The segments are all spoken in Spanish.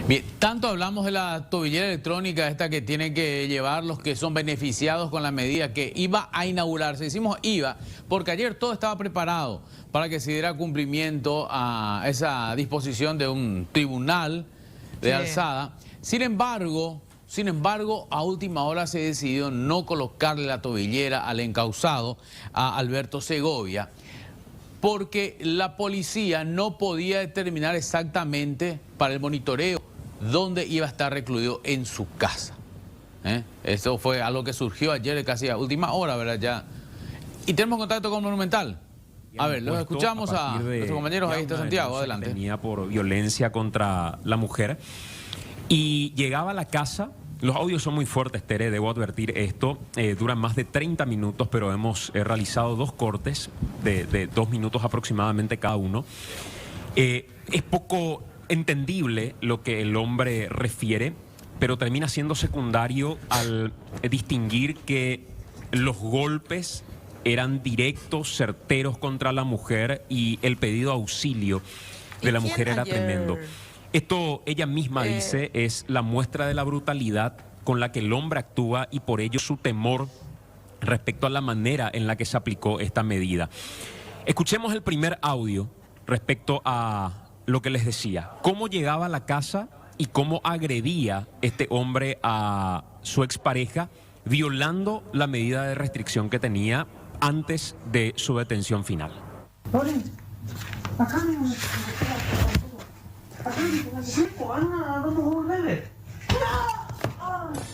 Bien, tanto hablamos de la tobillera electrónica, esta que tienen que llevar los que son beneficiados con la medida que iba a inaugurarse. Decimos iba, porque ayer todo estaba preparado para que se diera cumplimiento a esa disposición de un tribunal de alzada. Sin embargo, a última hora se decidió no colocarle la tobillera al encausado, a Alberto Segovia, porque la policía no podía determinar exactamente para el monitoreo dónde iba a estar recluido en su casa. Eso fue algo que surgió ayer casi a última hora, ¿verdad? Ya. Y tenemos contacto con Monumental. A ver, los escuchamos a nuestros compañeros. Ahí está Santiago, adelante. Tenía por violencia contra la mujer y llegaba a la casa. Los audios son muy fuertes, Tere, debo advertir esto. Duran más de 30 minutos, pero hemos realizado dos cortes de 2 minutos aproximadamente cada uno. Es poco entendible lo que el hombre refiere, pero termina siendo secundario al distinguir que los golpes eran directos, certeros contra la mujer y el pedido de auxilio de la mujer era tremendo. Esto, ella misma dice, es la muestra de la brutalidad con la que el hombre actúa y por ello su temor respecto a la manera en la que se aplicó esta medida. Escuchemos el primer audio respecto a lo que les decía, cómo llegaba a la casa y cómo agredía este hombre a su expareja, violando la medida de restricción que tenía antes de su detención final. Sí, pues, no puedo beber.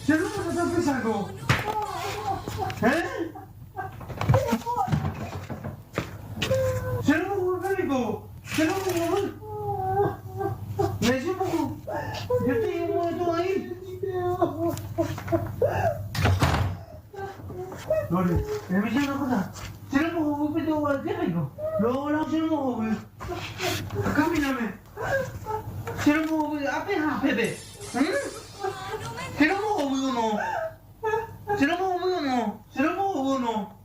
¿Se lo que está empezando? ¿Se lo puedo beber? ¿Se lo puedo beber? ¿Me dice un poco? Yo te llevo de todo ahí. Lore, me dice una cosa. ¿Se lo puedo beber todo al técnico? Luego no se lo puedo beber. Acá mírame. Se lo puedo beber apenas, Pepe. Se lo puedo beber o no. Se lo puedo beber o no. Se lo puedo beber o no.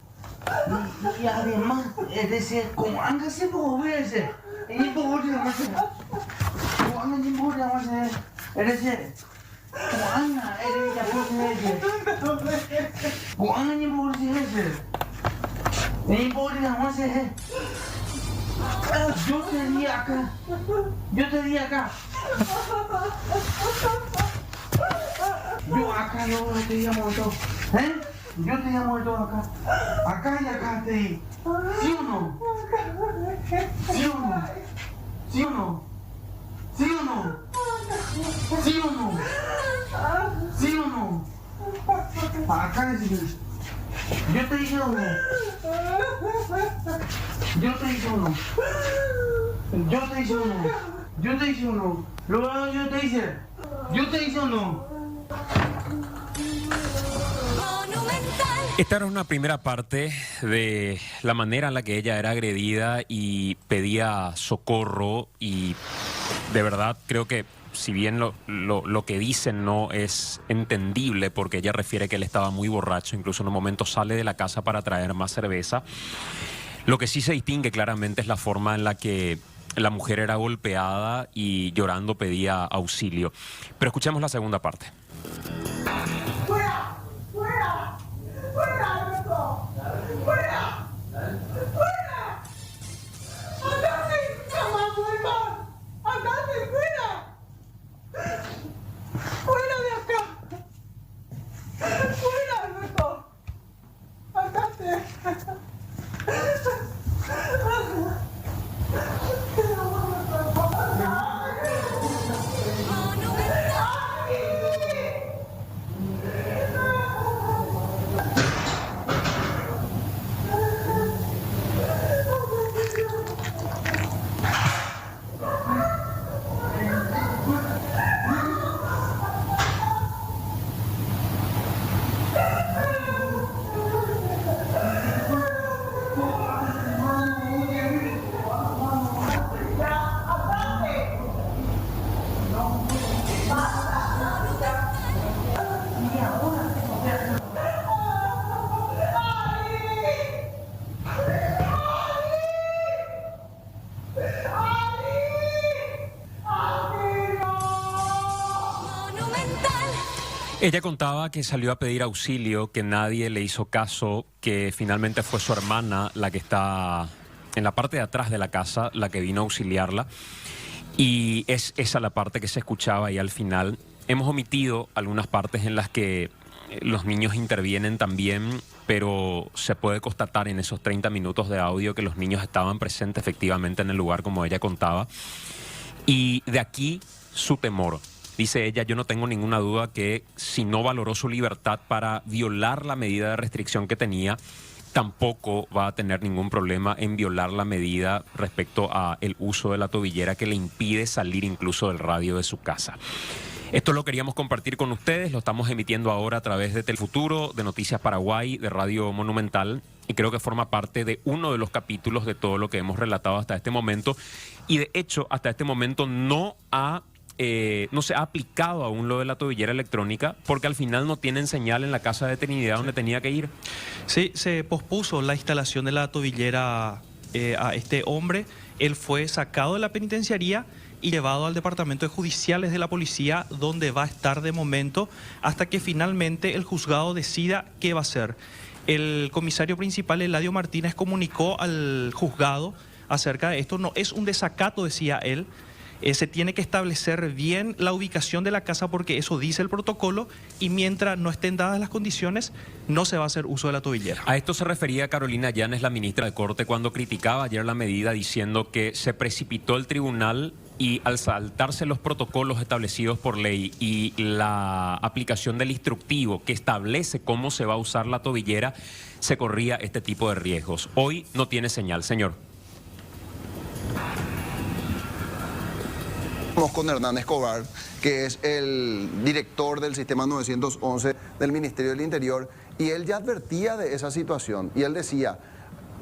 Y además, es decir, como anga se puedo beber ese. Y ni puedo beber más. Como anga ni puedo beber más. Es decir, como anga, eres ya puedo beber ese. Como anga ni puedo beber ese. Ni puedo beber más ese. Yo te di acá. Yo te di acá. Yo acá yo te di muerto. Yo te di muerto acá. Acá y acá te di. ¿Sí o no? ¿Sí o no? ¿Sí o no? ¿Sí o no? ¿Sí o no? ¿Sí o no? Acá sí. Yo te dije o no. Yo te dije o no. Yo te dije o no. Yo te dije o no. Luego yo te dije. Yo te dije o no. Esta era una primera parte de la manera en la que ella era agredida y pedía socorro, y de verdad creo que si bien lo que dicen no es entendible, porque ella refiere que él estaba muy borracho, incluso en un momento sale de la casa para traer más cerveza, lo que sí se distingue claramente es la forma en la que la mujer era golpeada y llorando pedía auxilio. Pero escuchemos la segunda parte. ¡Fuera! ¡Fuera! ¡Fuera, Alberto! ¡Fuera! ¡Fuera! ¡Andate! ¡Jamás vuelvas! ¡Andate! ¡Fuera! ¡Fuera de acá! ¡Fuera, Alberto! ¡Andate! Ella contaba que salió a pedir auxilio, que nadie le hizo caso, que finalmente fue su hermana la que está en la parte de atrás de la casa, la que vino a auxiliarla. Y es esa la parte que se escuchaba y al final hemos omitido algunas partes en las que los niños intervienen también, pero se puede constatar en esos 30 minutos de audio que los niños estaban presentes efectivamente en el lugar como ella contaba. Y de aquí su temor. Dice ella, yo no tengo ninguna duda que si no valoró su libertad para violar la medida de restricción que tenía, tampoco va a tener ningún problema en violar la medida respecto a el uso de la tobillera que le impide salir incluso del radio de su casa. Esto lo queríamos compartir con ustedes, lo estamos emitiendo ahora a través de Telefuturo, de Noticias Paraguay, de Radio Monumental, y creo que forma parte de uno de los capítulos de todo lo que hemos relatado hasta este momento. Y de hecho, hasta este momento no se ha aplicado aún lo de la tobillera electrónica porque al final no tienen señal en la casa de Trinidad donde tenía que ir. Sí, se pospuso la instalación de la tobillera a este hombre. Él fue sacado de la penitenciaría y llevado al departamento de judiciales de la policía, donde va a estar de momento hasta que finalmente el juzgado decida qué va a hacer. El comisario principal, Eladio Martínez, comunicó al juzgado acerca de esto. No es un desacato, decía él. Se tiene que establecer bien la ubicación de la casa porque eso dice el protocolo y mientras no estén dadas las condiciones no se va a hacer uso de la tobillera. A esto se refería Carolina Llanes, la ministra de Corte, cuando criticaba ayer la medida diciendo que se precipitó el tribunal y al saltarse los protocolos establecidos por ley y la aplicación del instructivo que establece cómo se va a usar la tobillera, se corría este tipo de riesgos. Hoy no tiene señal, señor. Con Hernán Escobar, que es el director del sistema 911 del Ministerio del Interior, y él ya advertía de esa situación y él decía,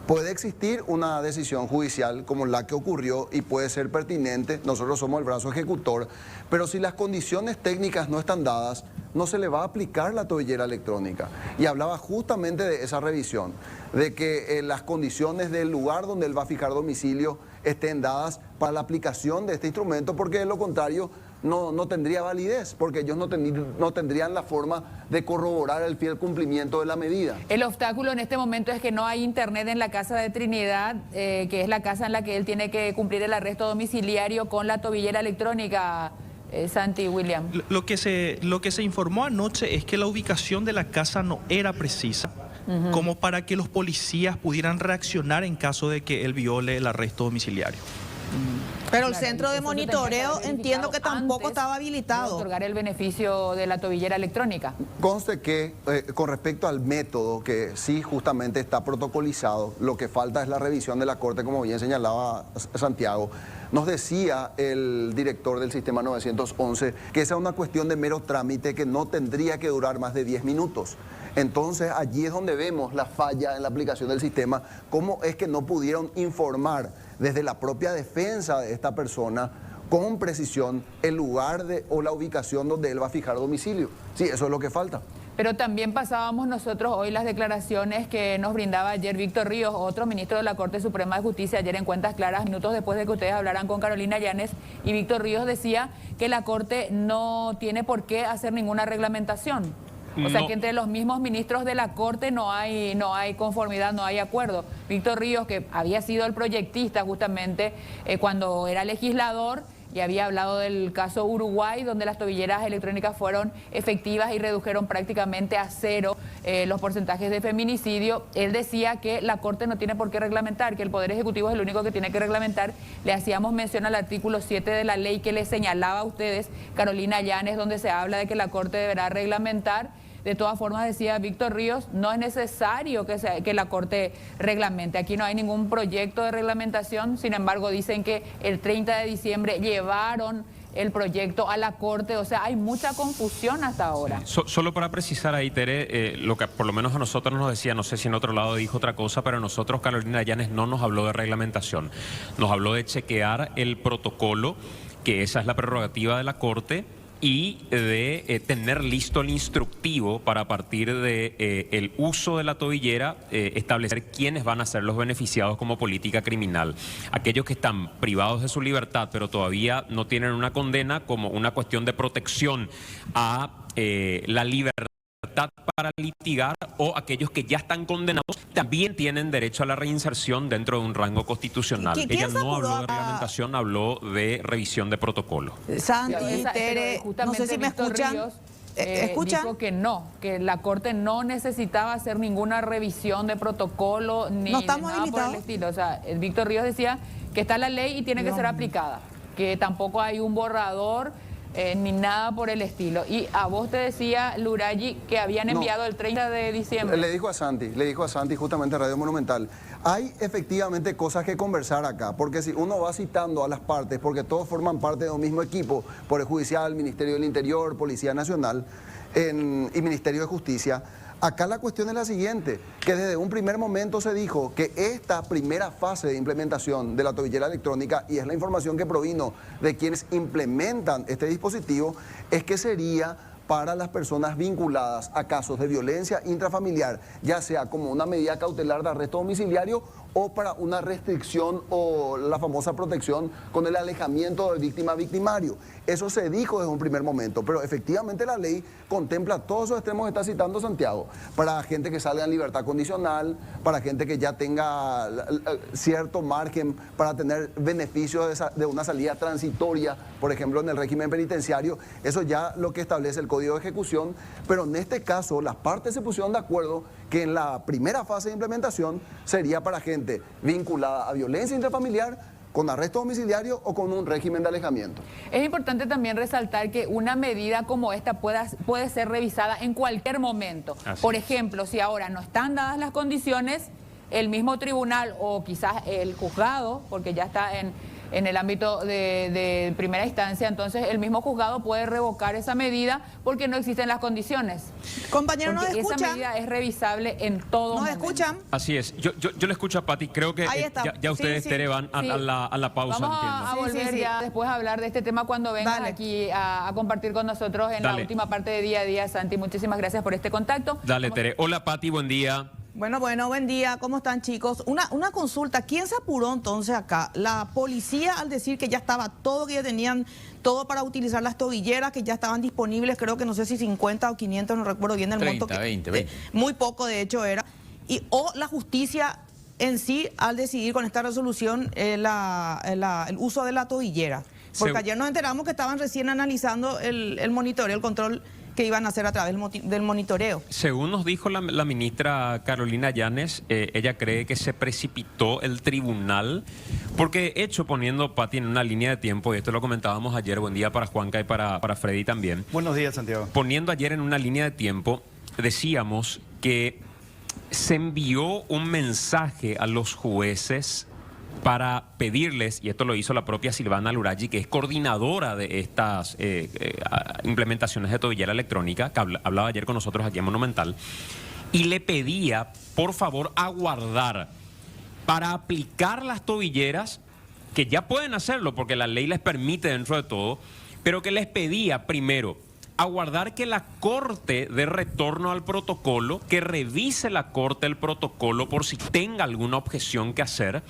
puede existir una decisión judicial como la que ocurrió y puede ser pertinente, nosotros somos el brazo ejecutor, pero si las condiciones técnicas no están dadas, no se le va a aplicar la tobillera electrónica. Y hablaba justamente de esa revisión, de que las condiciones del lugar donde él va a fijar domicilio estén dadas para la aplicación de este instrumento, porque de lo contrario no tendría validez, porque ellos no tendrían la forma de corroborar el fiel cumplimiento de la medida. El obstáculo en este momento es que no hay internet en la casa de Trinidad, que es la casa en la que él tiene que cumplir el arresto domiciliario con la tobillera electrónica. Santi, William. Lo que se informó anoche es que la ubicación de la casa no era precisa, como para que los policías pudieran reaccionar en caso de que él viole el arresto domiciliario. Pero el centro de monitoreo entiendo que tampoco estaba habilitado. Otorgar el beneficio de la tobillera electrónica. Conste que con respecto al método, que sí justamente está protocolizado, lo que falta es la revisión de la Corte, como bien señalaba Santiago. Nos decía el director del sistema 911 que esa es una cuestión de mero trámite que no tendría que durar más de 10 minutos. Entonces allí es donde vemos la falla en la aplicación del sistema, cómo es que no pudieron informar desde la propia defensa de esta persona con precisión el lugar o la ubicación donde él va a fijar domicilio. Sí, eso es lo que falta. Pero también pasábamos nosotros hoy las declaraciones que nos brindaba ayer Víctor Ríos, otro ministro de la Corte Suprema de Justicia, ayer en Cuentas Claras, minutos después de que ustedes hablaran con Carolina Llanes, y Víctor Ríos decía que la Corte no tiene por qué hacer ninguna reglamentación. O sea que entre los mismos ministros de la Corte no hay conformidad, no hay acuerdo. Víctor Ríos, que había sido el proyectista justamente cuando era legislador, y había hablado del caso Uruguay, donde las tobilleras electrónicas fueron efectivas y redujeron prácticamente a cero los porcentajes de feminicidio. Él decía que la Corte no tiene por qué reglamentar, que el Poder Ejecutivo es el único que tiene que reglamentar. Le hacíamos mención al artículo 7 de la ley que le señalaba a ustedes, Carolina Llanes, donde se habla de que la Corte deberá reglamentar. De todas formas, decía Víctor Ríos, no es necesario que la Corte reglamente. Aquí no hay ningún proyecto de reglamentación. Sin embargo, dicen que el 30 de diciembre llevaron el proyecto a la Corte. O sea, hay mucha confusión hasta ahora. Solo para precisar ahí, Tere, lo que por lo menos a nosotros nos decía, no sé si en otro lado dijo otra cosa, pero a nosotros Carolina Llanes no nos habló de reglamentación. Nos habló de chequear el protocolo, que esa es la prerrogativa de la Corte, y de tener listo el instructivo para a partir de el uso de la tobillera establecer quiénes van a ser los beneficiados como política criminal. Aquellos que están privados de su libertad pero todavía no tienen una condena como una cuestión de protección a la libertad para litigar, o aquellos que ya están condenados también tienen derecho a la reinserción dentro de un rango constitucional. Ella no habló de reglamentación, habló de revisión de protocolo. Santi, Tere, no sé si me Víctor escuchan. Ríos, ¿Escuchan? dijo que no, que la Corte no necesitaba hacer ninguna revisión de protocolo ni ¿No de estamos nada por el habilitados? estilo. O sea, Víctor Ríos decía que está la ley y tiene que ser aplicada, que tampoco hay un borrador ni nada por el estilo. Y a vos te decía, Luraggi, que habían enviado el 30 de diciembre. Le dijo a Santi justamente a Radio Monumental, hay efectivamente cosas que conversar acá, porque si uno va citando a las partes, porque todos forman parte de un mismo equipo, Poder Judicial, Ministerio del Interior, Policía Nacional y Ministerio de Justicia, acá la cuestión es la siguiente, que desde un primer momento se dijo que esta primera fase de implementación de la tobillera electrónica, y es la información que provino de quienes implementan este dispositivo, es que sería para las personas vinculadas a casos de violencia intrafamiliar, ya sea como una medida cautelar de arresto domiciliario o para una restricción o la famosa protección con el alejamiento de víctima-victimario. Eso se dijo desde un primer momento, pero efectivamente la ley contempla todos esos extremos que está citando Santiago, para gente que salga en libertad condicional, para gente que ya tenga cierto margen para tener beneficios de una salida transitoria, por ejemplo en el régimen penitenciario. Eso ya lo que establece el Código de Ejecución, pero en este caso las partes se pusieron de acuerdo que en la primera fase de implementación sería para gente vinculada a violencia intrafamiliar, con arresto domiciliario o con un régimen de alejamiento. Es importante también resaltar que una medida como esta puede ser revisada en cualquier momento. Por ejemplo, si ahora no están dadas las condiciones, el mismo tribunal o quizás el juzgado, porque ya está en el ámbito de primera instancia, entonces el mismo juzgado puede revocar esa medida porque no existen las condiciones. Compañeros, ¿nos Porque escuchan? esa medida es revisable en todo ¿Nos momento. escuchan? Así es. Yo le escucho a Pati. Creo que Ahí está. ya ustedes, Sí. Tere, van a Sí. la pausa, Vamos entiendo. a volver Sí. ya después a hablar de este tema cuando vengas Dale. aquí a compartir con nosotros en la Dale. última parte de Día a Día. Santi, muchísimas gracias por este contacto. Dale, Vamos- Tere. Hola, Pati, buen día. Bueno, buen día. ¿Cómo están, chicos? Una consulta. ¿Quién se apuró entonces acá? ¿La policía al decir que ya estaba todo, que ya tenían todo para utilizar las tobilleras, que ya estaban disponibles, creo que no sé si 50 o 500, no recuerdo bien el 30, monto. 20. Muy poco, de hecho, era. O la justicia en sí al decidir con esta resolución el uso de la tobillera? Porque ayer nos enteramos que estaban recién analizando el monitoreo, el control que iban a hacer a través del monitoreo. Según nos dijo la ministra Carolina Llanes, ella cree que se precipitó el tribunal, porque hecho poniendo, Pati, en una línea de tiempo, y esto lo comentábamos ayer, buen día para Juanca y para Freddy también. Buenos días, Santiago. Poniendo ayer en una línea de tiempo, decíamos que se envió un mensaje a los jueces para pedirles, y esto lo hizo la propia Silvana Luraggi, que es coordinadora de estas implementaciones de tobillera electrónica, que hablaba ayer con nosotros aquí en Monumental, y le pedía, por favor, aguardar para aplicar las tobilleras, que ya pueden hacerlo porque la ley les permite dentro de todo, pero que les pedía primero aguardar que la Corte dé retorno al protocolo, que revise la Corte el protocolo por si tenga alguna objeción que hacer.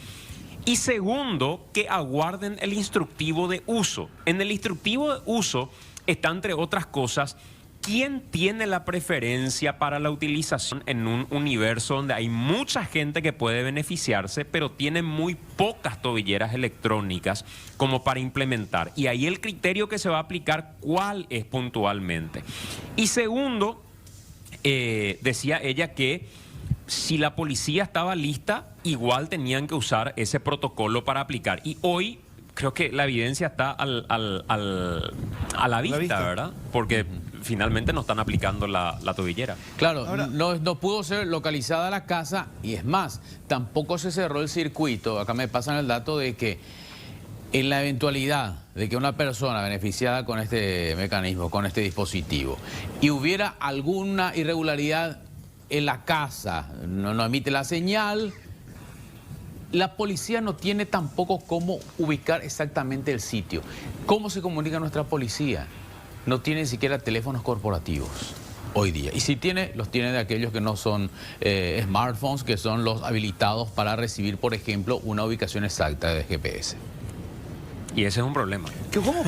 Y segundo, que aguarden el instructivo de uso. En el instructivo de uso está, entre otras cosas, quién tiene la preferencia para la utilización en un universo donde hay mucha gente que puede beneficiarse, pero tiene muy pocas tobilleras electrónicas como para implementar. Y ahí el criterio que se va a aplicar, ¿cuál es puntualmente? Y segundo, decía ella que si la policía estaba lista, igual tenían que usar ese protocolo para aplicar. Y hoy creo que la evidencia está a la vista, ¿verdad? Porque finalmente no están aplicando la tobillera. Claro, Ahora- no pudo ser localizada la casa, y es más, tampoco se cerró el circuito. Acá me pasan el dato de que en la eventualidad de que una persona beneficiada con este mecanismo, con este dispositivo, y hubiera alguna irregularidad en la casa, no emite la señal, la policía no tiene tampoco cómo ubicar exactamente el sitio. ¿Cómo se comunica nuestra policía? no tiene ni siquiera teléfonos corporativos hoy día. Y si tiene, los tiene de aquellos que no son smartphones, que son los habilitados para recibir, por ejemplo, una ubicación exacta de GPS. Y ese es un problema.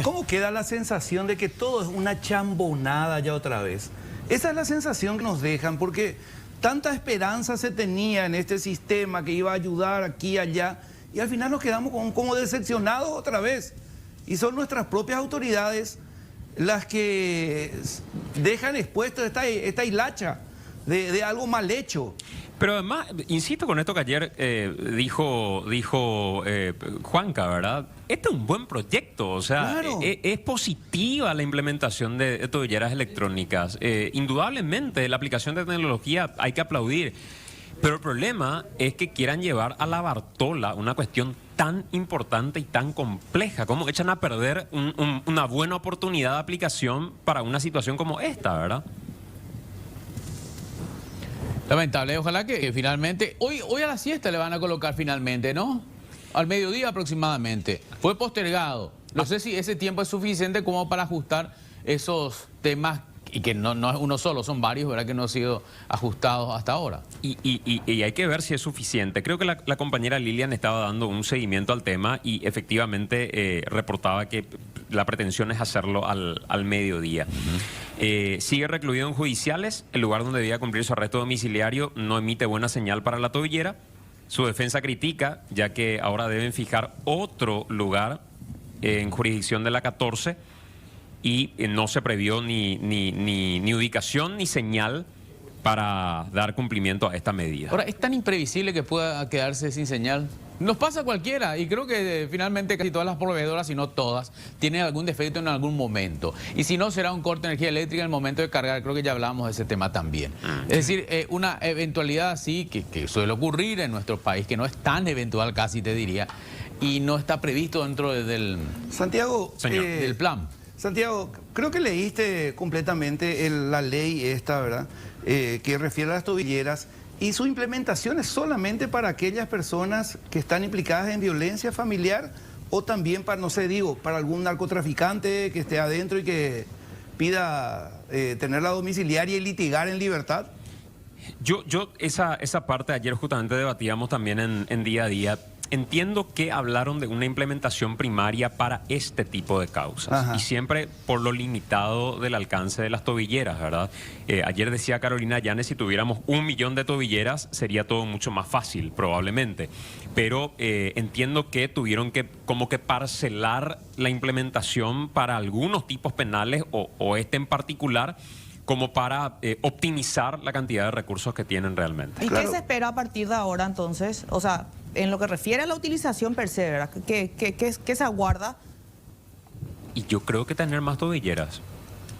¿Cómo queda la sensación de que todo es una chambonada ya otra vez? Esa es la sensación que nos dejan, porque tanta esperanza se tenía en este sistema que iba a ayudar aquí y allá, y al final nos quedamos como decepcionados otra vez. Y son nuestras propias autoridades las que dejan expuesto esta hilacha de algo mal hecho. Pero además, insisto con esto que ayer dijo Juanca, ¿verdad? Este es un buen proyecto, o sea, Claro. Es positiva la implementación de tobilleras electrónicas. Indudablemente, la aplicación de tecnología hay que aplaudir. Pero el problema es que quieran llevar a la Bartola una cuestión tan importante y tan compleja. ¿Cómo echan a perder una buena oportunidad de aplicación para una situación como esta, verdad? Lamentable, ojalá que finalmente, hoy a la siesta le van a colocar finalmente, ¿no? Al mediodía aproximadamente. Fue postergado. No sé si ese tiempo es suficiente como para ajustar esos temas, y que no es uno solo, son varios, ¿verdad? Que no han sido ajustados hasta ahora. Y hay que ver si es suficiente. Creo que la compañera Lilian estaba dando un seguimiento al tema y efectivamente reportaba que la pretensión es hacerlo al mediodía. Sigue recluido en judiciales, el lugar donde debía cumplir su arresto domiciliario no emite buena señal para la tobillera. Su defensa critica, ya que ahora deben fijar otro lugar en jurisdicción de la 14 y no se previó ni ubicación ni señal para dar cumplimiento a esta medida. Ahora, es tan imprevisible que pueda quedarse sin señal. Nos pasa a cualquiera, y creo que finalmente casi todas las proveedoras, si no todas, tienen algún defecto en algún momento. Y si no, será un corte de energía eléctrica en el momento de cargar. Creo que ya hablábamos de ese tema también. Es decir, una eventualidad así que suele ocurrir en nuestro país, que no es tan eventual casi, te diría, y no está previsto dentro del Santiago, del plan. Santiago, creo que leíste completamente la ley esta, ¿verdad? Que refiere a las tobilleras, y su implementación es solamente para aquellas personas que están implicadas en violencia familiar, o también para, no sé, para algún narcotraficante que esté adentro y que pida tener la domiciliaria y litigar en libertad. Esa parte ayer justamente debatíamos también en día a día. Entiendo que hablaron de una implementación primaria para este tipo de causas. Ajá. Y siempre por lo limitado del alcance de las tobilleras, ¿verdad? Ayer decía Carolina Llanes, si tuviéramos 1 millón de tobilleras sería todo mucho más fácil, probablemente. Pero entiendo que tuvieron que como que parcelar la implementación para algunos tipos penales o este en particular, como para optimizar la cantidad de recursos que tienen realmente. ¿Y Claro. qué se espera a partir de ahora entonces? O sea, en lo que refiere a la utilización per se, ¿verdad? ¿Qué se aguarda? Y yo creo que tener más tobilleras.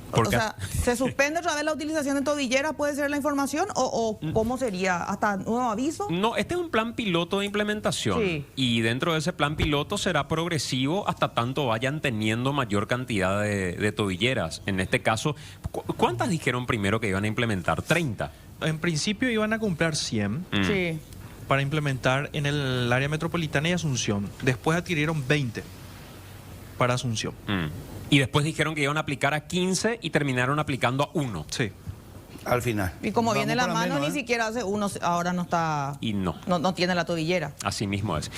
Porque O sea, ¿se suspende otra vez la utilización de tobilleras? ¿Puede ser la información? ¿O cómo sería? ¿Hasta nuevo aviso? no, este es un plan piloto de implementación. Sí. Y dentro de ese plan piloto será progresivo hasta tanto vayan teniendo mayor cantidad de tobilleras. En este caso, ¿cuántas dijeron primero que iban a implementar? 30. En principio iban a comprar 100 Sí. para implementar en el área metropolitana y Asunción. Después adquirieron 20 para Asunción. Y después dijeron que iban a aplicar a 15 y terminaron aplicando a 1. Sí. Al final. Y como Vamos viene la para mano, menos, ni siquiera hace uno, ahora no está... Y no. No tiene la tobillera. Así mismo es.